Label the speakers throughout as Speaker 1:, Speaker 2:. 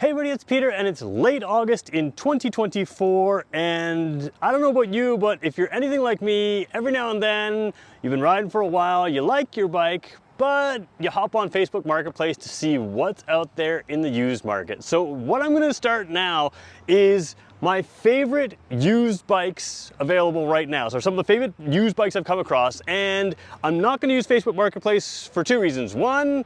Speaker 1: Hey everybody, it's Peter and it's late August in 2024 and I don't know about you, but if you're anything like me, every now and then you've been riding for a while, you like your bike, but you hop on Facebook Marketplace to see what's out there in the used market. So what I'm gonna start now is my favorite used bikes available right now. So some of the favorite used bikes I've come across, and I'm not gonna use Facebook Marketplace for two reasons. One,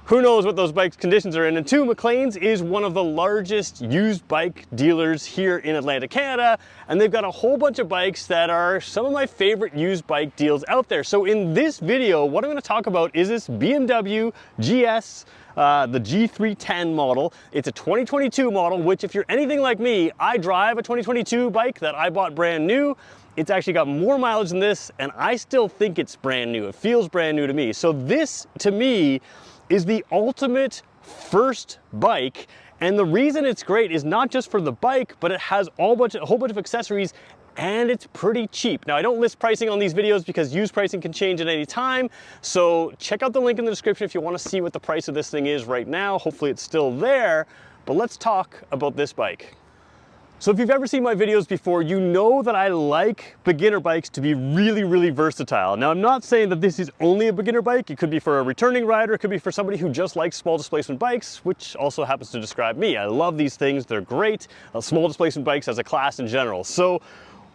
Speaker 1: who knows what those bikes' conditions are in, and two, McLean's is one of the largest used bike dealers here in Atlantic, Canada, and they've got a whole bunch of bikes that are some of my favorite used bike deals out there. So in this video, what I'm gonna talk about is this BMW GS, the G310 model. It's a 2022 model, which if you're anything like me, I drive a 2022 bike that I bought brand new. It's actually got more mileage than this, and I still think it's brand new. It feels brand new to me. So this, to me, is the ultimate first bike, and the reason it's great is not just for the bike, but it has a whole bunch of accessories, and it's pretty cheap. Now, I don't list pricing on these videos because used pricing can change at any time, so check out the link in the description if you want to see what the price of this thing is right now. Hopefully it's still there, but let's talk about this bike. So if you've ever seen my videos before, you know that I like beginner bikes to be really, really versatile. Now, I'm not saying that this is only a beginner bike. It could be for a returning rider. It could be for somebody who just likes small displacement bikes, which also happens to describe me. I love these things. They're great. Small displacement bikes as a class in general. So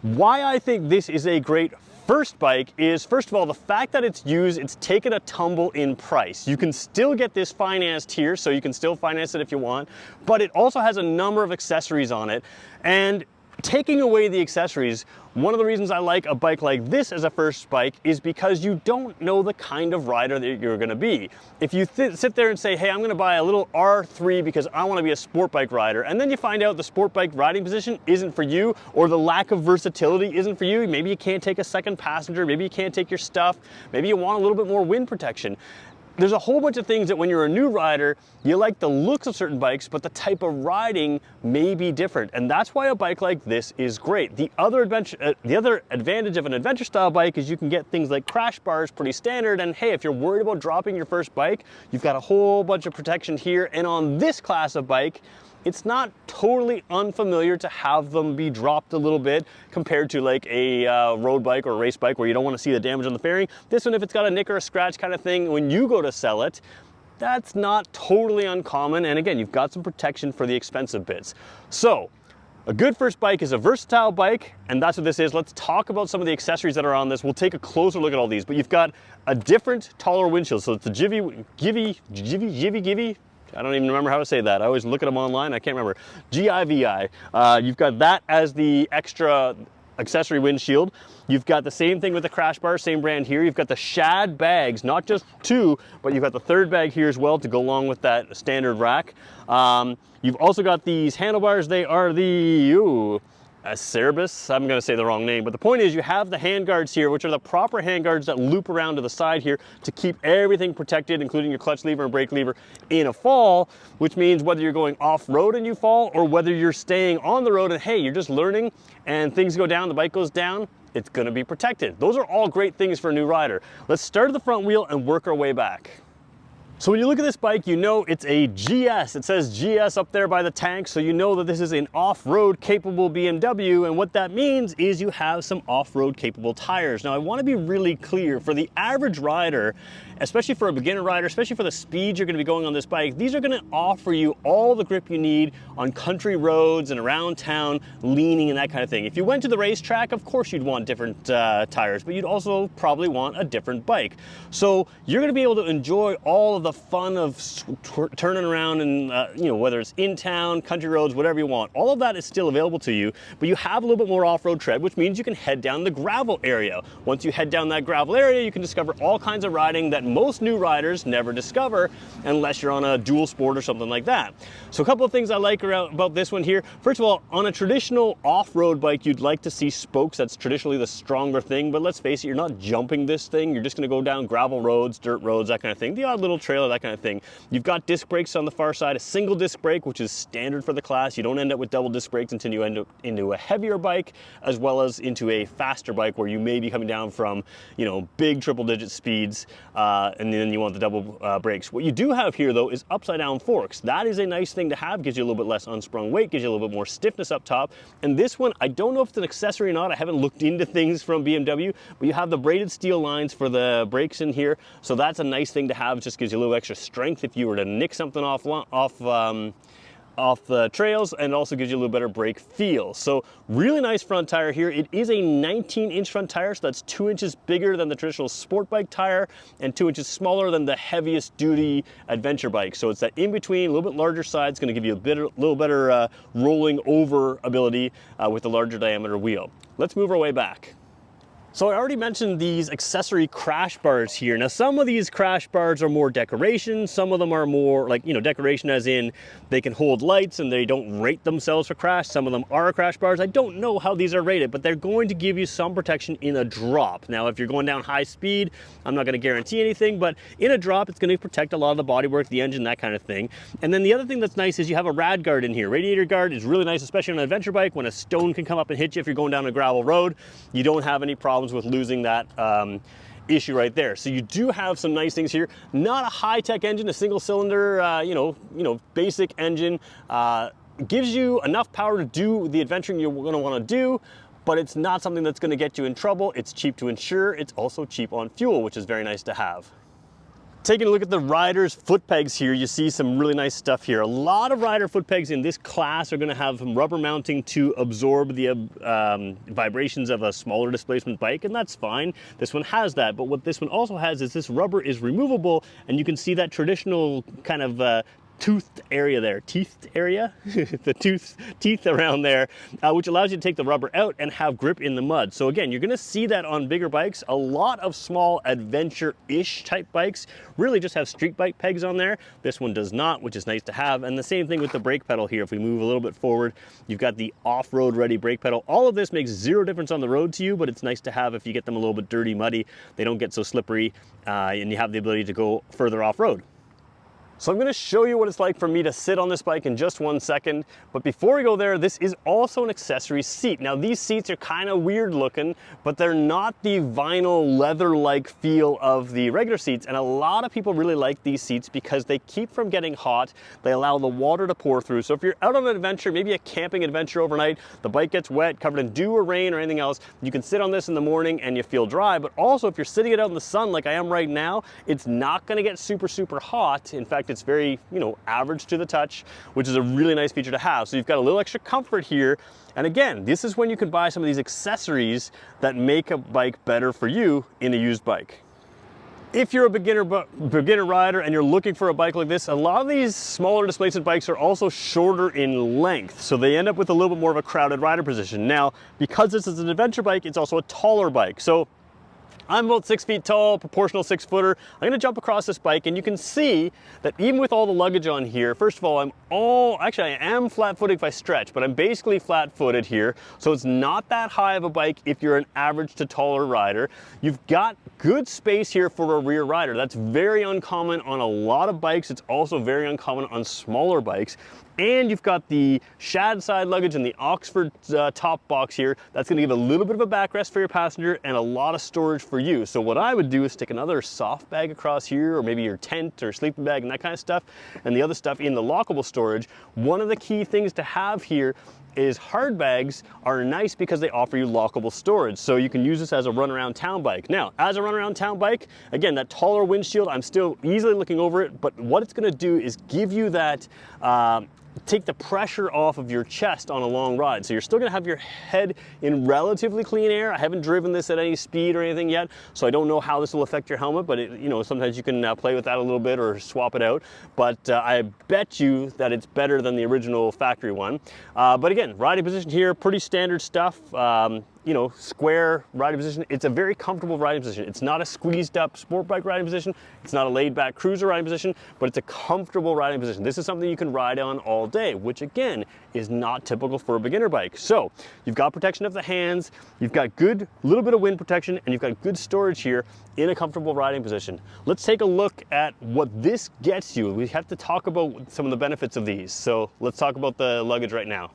Speaker 1: why I think this is a great first bike is, first of all, the fact that it's used, it's taken a tumble in price. You can still get this financed here, so you can still finance it if you want, but it also has a number of accessories on it. And taking away the accessories, one of the reasons I like a bike like this as a first bike is because you don't know the kind of rider that you're gonna be. If you sit there and say, hey, I'm gonna buy a little R3 because I wanna be a sport bike rider, and then you find out the sport bike riding position isn't for you, or the lack of versatility isn't for you, maybe you can't take a second passenger, maybe you can't take your stuff, maybe you want a little bit more wind protection. There's a whole bunch of things that when you're a new rider, you like the looks of certain bikes, but the type of riding may be different. And that's why a bike like this is great. The other advantage of an adventure style bike is you can get things like crash bars pretty standard. And hey, if you're worried about dropping your first bike, you've got a whole bunch of protection here. And on this class of bike, it's not totally unfamiliar to have them be dropped a little bit compared to like a road bike or a race bike where you don't want to see the damage on the fairing. This one, if it's got a nick or a scratch kind of thing, when you go to sell it, that's not totally uncommon. And again, you've got some protection for the expensive bits. So a good first bike is a versatile bike, and that's what this is. Let's talk about some of the accessories that are on this. We'll take a closer look at all these, but you've got a different, taller windshield. So it's the Givi. I don't even remember how to say that. I always look at them online. I can't remember. GIVI. You've got that as the extra accessory windshield. You've got the same thing with the crash bar, same brand here. You've got the shad bags, not just two, but you've got the third bag here as well to go along with that standard rack. You've also got these handlebars. They are the Cerebus, I'm going to say the wrong name, but the point is you have the handguards here, which are the proper handguards that loop around to the side here to keep everything protected, including your clutch lever and brake lever in a fall, which means whether you're going off-road and you fall, or whether you're staying on the road and hey, you're just learning and things go down, the bike goes down, it's going to be protected. Those are all great things for a new rider. Let's start at the front wheel and work our way back. So when you look at this bike, you know it's a GS. It says GS up there by the tank, so you know that this is an off-road capable BMW, and what that means is you have some off-road capable tires. Now I want to be really clear, for the average rider, especially for a beginner rider, especially for the speed you're going to be going on this bike, these are going to offer you all the grip you need on country roads and around town, leaning and that kind of thing. If you went to the racetrack, of course you'd want different tires, but you'd also probably want a different bike. So you're going to be able to enjoy all of the fun of turning around and you know, whether it's in town, country roads, whatever you want. All of that is still available to you, but you have a little bit more off-road tread, which means you can head down the gravel area. Once you head down that gravel area, you can discover all kinds of riding that most new riders never discover unless you're on a dual sport or something like that. So a couple of things I like about this one here. First of all, on a traditional off-road bike, you'd like to see spokes. That's traditionally the stronger thing, but let's face it, you're not jumping this thing. You're just gonna go down gravel roads, dirt roads, that kind of thing, the odd little trailer, that kind of thing. You've got disc brakes on the far side, a single disc brake, which is standard for the class. You don't end up with double disc brakes until you end up into a heavier bike, as well as into a faster bike where you may be coming down from, you know, big triple-digit speeds, and then you want the double brakes. What you do have here, though, is upside-down forks. That is a nice thing to have, gives you a little bit less unsprung weight, gives you a little bit more stiffness up top. And this one, I don't know if it's an accessory or not. I haven't looked into things from BMW, but you have the braided steel lines for the brakes in here. So that's a nice thing to have. It just gives you a little extra strength if you were to nick something off the trails, and also gives you a little better brake feel. So really nice front tire here. It is a 19-inch front tire, so that's 2 inches bigger than the traditional sport bike tire and 2 inches smaller than the heaviest duty adventure bike. So it's that in between, a little bit larger side. It's going to give you a little better rolling over ability with the larger diameter wheel. Let's move our way back. So I already mentioned these accessory crash bars here. Now some of these crash bars are more decoration, some of them are more like, you know, decoration as in they can hold lights and they don't rate themselves for crash. Some of them are crash bars. I don't know how these are rated, but they're going to give you some protection in a drop. Now if you're going down high speed, I'm not going to guarantee anything, but in a drop it's going to protect a lot of the bodywork, the engine, that kind of thing. And then the other thing that's nice is you have a rad guard in here. Radiator guard is really nice, especially on an adventure bike when a stone can come up and hit you if you're going down a gravel road. You don't have any problems with losing that issue right there. So you do have some nice things here. Not a high-tech engine, a single cylinder, basic engine. Gives you enough power to do the adventuring you're going to want to do, but it's not something that's going to get you in trouble. It's cheap to insure. It's also cheap on fuel, which is very nice to have. Taking a look at the rider's foot pegs here, you see some really nice stuff here. A lot of rider foot pegs in this class are going to have rubber mounting to absorb the vibrations of a smaller displacement bike, and that's fine. This one has that, but what this one also has is this rubber is removable, and you can see that traditional kind of toothed area there, teethed area, the teeth around there, which allows you to take the rubber out and have grip in the mud. So again, you're gonna see that on bigger bikes. A lot of small adventure-ish type bikes really just have street bike pegs on there. This one does not, which is nice to have. And the same thing with the brake pedal here. If we move a little bit forward, you've got the off-road ready brake pedal. All of this makes zero difference on the road to you, but it's nice to have if you get them a little bit dirty, muddy. They don't get so slippery, and you have the ability to go further off-road. So I'm going to show you what it's like for me to sit on this bike in just 1 second. But before we go there, this is also an accessory seat. Now these seats are kind of weird looking, but they're not the vinyl leather-like feel of the regular seats. And a lot of people really like these seats because they keep from getting hot. They allow the water to pour through. So if you're out on an adventure, maybe a camping adventure overnight, the bike gets wet, covered in dew or rain or anything else, you can sit on this in the morning and you feel dry. But also if you're sitting it out in the sun like I am right now, it's not going to get super, super hot. In fact, it's very, average to the touch, which is a really nice feature to have. So you've got a little extra comfort here. And again, this is when you can buy some of these accessories that make a bike better for you in a used bike. If you're a beginner rider and you're looking for a bike like this, a lot of these smaller displacement bikes are also shorter in length. So they end up with a little bit more of a crowded rider position. Now, because this is an adventure bike, it's also a taller bike. So I'm about 6 feet tall, proportional 6-footer. I'm gonna jump across this bike and you can see that even with all the luggage on here, first of all, I am flat-footed if I stretch, but I'm basically flat-footed here. So it's not that high of a bike if you're an average to taller rider. You've got good space here for a rear rider. That's very uncommon on a lot of bikes. It's also very uncommon on smaller bikes. And you've got the shad side luggage and the Oxford top box here. That's gonna give a little bit of a backrest for your passenger and a lot of storage for you. So what I would do is stick another soft bag across here, or maybe your tent or sleeping bag and that kind of stuff, and the other stuff in the lockable storage. One of the key things to have here is hard bags are nice because they offer you lockable storage. So you can use this as a run around town bike. Now, as a run around town bike, again, that taller windshield, I'm still easily looking over it, but what it's gonna do is give you that, take the pressure off of your chest on a long ride. So you're still gonna have your head in relatively clean air. I haven't driven this at any speed or anything yet, so I don't know how this will affect your helmet, but sometimes you can play with that a little bit or swap it out. But I bet you that it's better than the original factory one. But again, riding position here, pretty standard stuff. square riding position. It's a very comfortable riding position. It's not a squeezed up sport bike riding position. It's not a laid back cruiser riding position, but it's a comfortable riding position. This is something you can ride on all day, which again is not typical for a beginner bike. So you've got protection of the hands, you've got good little bit of wind protection, and you've got good storage here in a comfortable riding position. Let's take a look at what this gets you. We have to talk about some of the benefits of these. So let's talk about the Luggage right now.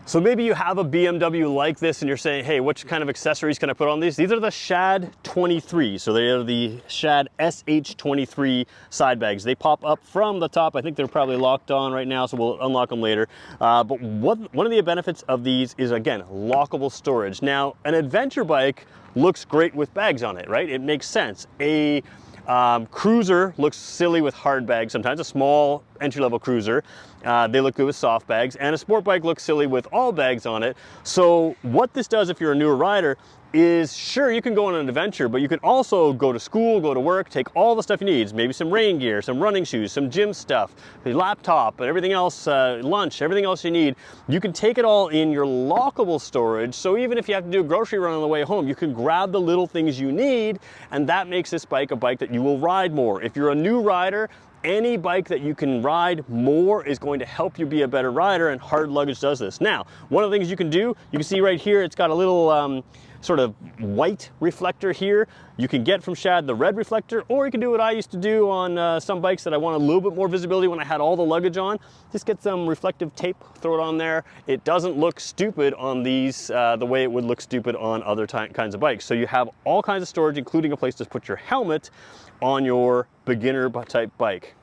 Speaker 1: So maybe you have a BMW like this and you're saying, hey, which kind of accessories can I put on these? These are the Shad 23. So they are the Shad SH23 side bags. They pop up from the top. I think they're probably locked on right now, so we'll unlock them later. But one of the benefits of these is, again, lockable storage. Now, an adventure bike looks great with bags on it, right? It makes sense. A cruiser looks silly with hard bags sometimes, a small entry-level cruiser. They look good with soft bags, and a sport bike looks silly with all bags on it. So what this does if you're a newer rider is, sure, you can go on an adventure, but you can also go to school, go to work, take all the stuff you need, maybe some rain gear, some running shoes, some gym stuff, your laptop, and everything else, lunch, everything else you need. You can take it all in your lockable storage, so even if you have to do a grocery run on the way home, you can grab the little things you need, and that makes this bike a bike that you will ride more. If you're a new rider, any bike that you can ride more is going to help you be a better rider, and Hard Luggage does this. Now, one of the things you can do, you can see right here, it's got a little sort of white reflector here. You can get from Shad the red reflector, or you can do what I used to do on some bikes that I want a little bit more visibility when I had all the luggage on. Just get some reflective tape, throw it on there. It doesn't look stupid on these the way it would look stupid on other kinds of bikes. So you have all kinds of storage, including a place to put your helmet on your beginner type bike.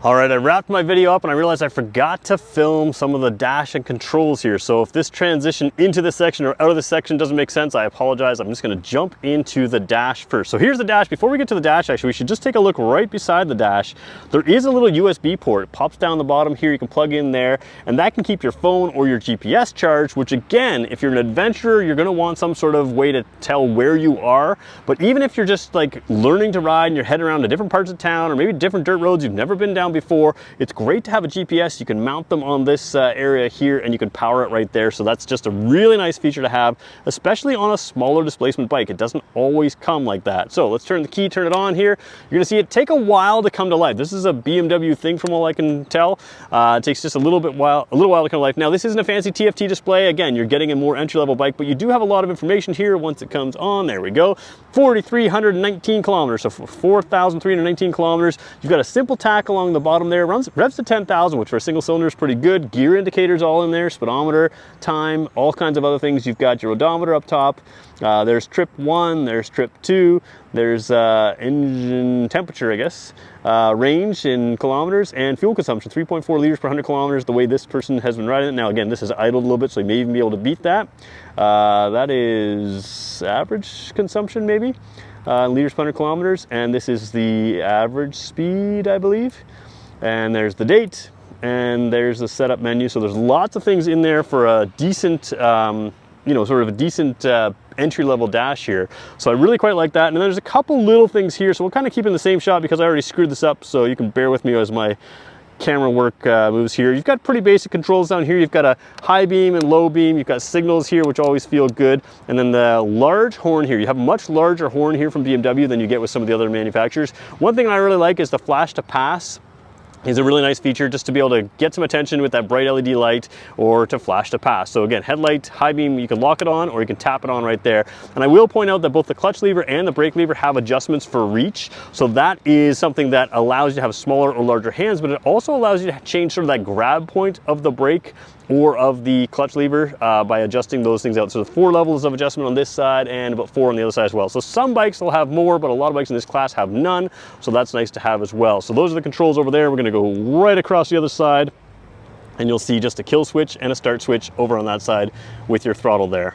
Speaker 1: All right, I wrapped my video up and I realized I forgot to film some of the dash and controls here. So if this transition into this section or out of this section doesn't make sense, I apologize. I'm just gonna jump into the dash first. So here's the dash. Before we get to the dash, actually, we should just take a look right beside the dash. There is a little USB port. It pops down the bottom here. You can plug in there, and that can keep your phone or your GPS charged, which again, if you're an adventurer, you're gonna want some sort of way to tell where you are. But even if you're just like learning to ride and you're heading around to different parts of town or maybe different dirt roads you've never been down before, it's great to have a GPS. You can mount them on this area here and you can power it right there. So that's just a really nice feature to have, especially on a smaller displacement bike. It doesn't always come like that. So let's turn the key, turn it on here. You're gonna see it take a while to come to life. This is a BMW thing from all I can tell. It takes just a little while to come to life. Now this isn't a fancy TFT display. Again, you're getting a more entry-level bike, but you do have a lot of information here once it comes on. There we go. 4,319 kilometers, so 4,319 kilometers. You've got a simple tack along the bottom there. Revs to 10,000, which for a single cylinder is pretty good. Gear indicators all in there, speedometer, time, all kinds of other things. You've got your odometer up top. There's trip 1, there's trip 2, there's engine temperature, I guess, range in kilometers, and fuel consumption, 3.4 liters per 100 kilometers, the way this person has been riding it. Now again, this is idled a little bit, so you may even be able to beat that. That is average consumption, maybe, liters per 100 kilometers, and this is the average speed, I believe. And there's the date, and there's the setup menu. So there's lots of things in there for a decent, sort of a decent entry-level dash here. So I really quite like that. And then there's a couple little things here. So we'll kind of keep in the same shot because I already screwed this up. So you can bear with me as my camera work moves here. You've got pretty basic controls down here. You've got a high beam and low beam. You've got signals here, which always feel good. And then the large horn here. You have a much larger horn here from BMW than you get with some of the other manufacturers. One thing I really like is the flash to pass. Is a really nice feature just to be able to get some attention with that bright LED light or to flash to pass. So again, headlight, high beam, you can lock it on or you can tap it on right there. And I will point out that both the clutch lever and the brake lever have adjustments for reach. So that is something that allows you to have smaller or larger hands, but it also allows you to change sort of that grab point of the brake or of the clutch lever by adjusting those things out. So the 4 levels of adjustment on this side and about 4 on the other side as well. So some bikes will have more, but a lot of bikes in this class have none. So that's nice to have as well. So those are the controls over there. We're gonna go right across the other side and you'll see just a kill switch and a start switch over on that side with your throttle there.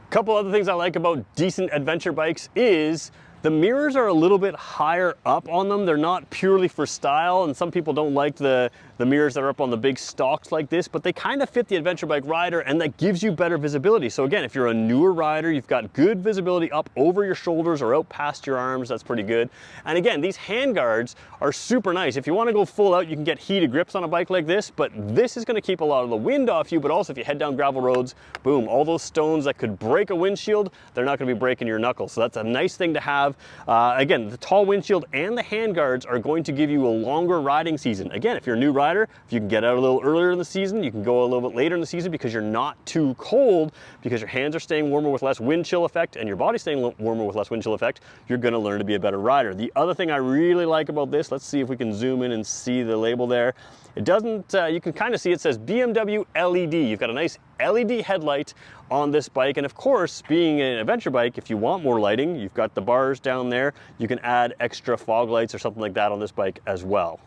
Speaker 1: A couple other things I like about decent adventure bikes is The mirrors are a little bit higher up on them. They're not purely for style, and some people don't like the mirrors that are up on the big stalks like this, but they kind of fit the adventure bike rider, and that gives you better visibility. So again, if you're a newer rider, you've got good visibility up over your shoulders or out past your arms. That's pretty good. And again, these handguards are super nice. If you want to go full out, you can get heated grips on a bike like this, but this is going to keep a lot of the wind off you. But also if you head down gravel roads, boom, all those stones that could break a windshield, they're not going to be breaking your knuckles. So that's a nice thing to have. Again, the tall windshield and the handguards are going to give you a longer riding season. Again, if you're a new rider, if you can get out a little earlier in the season, you can go a little bit later in the season because you're not too cold, because your hands are staying warmer with less wind chill effect and your body's staying warmer with less wind chill effect, you're going to learn to be a better rider. The other thing I really like about this, let's see if we can zoom in and see the label there. It doesn't, you can kind of see it says BMW LED. You've got a nice LED headlight on this bike, and of course, being an adventure bike, if you want more lighting, you've got the bars down there. You can add extra fog lights or something like that on this bike as well.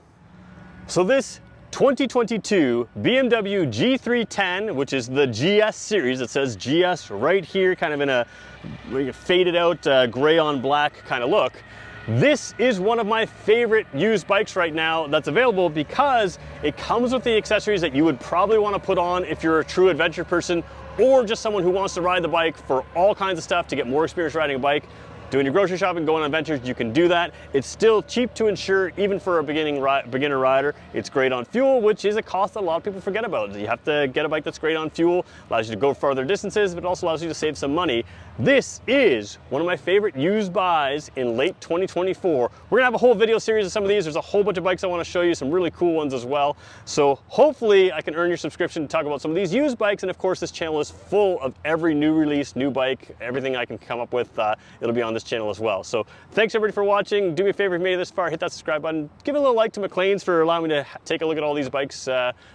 Speaker 1: So this 2022 BMW G310, which is the GS series, it says GS right here, kind of in a faded out gray on black kind of look. This is one of my favorite used bikes right now that's available because it comes with the accessories that you would probably want to put on if you're a true adventure person or just someone who wants to ride the bike for all kinds of stuff to get more experience riding a bike. Doing your grocery shopping, going on adventures, you can do that. It's still cheap to insure, even for a beginner rider. It's great on fuel, which is a cost that a lot of people forget about. You have to get a bike that's great on fuel, allows you to go farther distances, but also allows you to save some money. This is one of my favorite used buys in late 2024. We're gonna have a whole video series of some of these. There's a whole bunch of bikes I wanna show you, some really cool ones as well. So hopefully I can earn your subscription to talk about some of these used bikes. And of course, this channel is full of every new release, new bike, everything I can come up with, it'll be on this channel as well. So thanks everybody for watching. Do me a favor, if you made it this far, hit that subscribe button. Give it a little like to McLean's for allowing me to take a look at all these bikes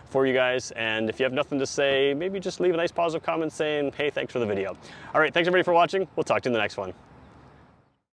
Speaker 1: for you guys. And if you have nothing to say, maybe just leave a nice positive comment saying, hey, thanks for the video. All right, thanks everybody for watching. We'll talk to you in the next one.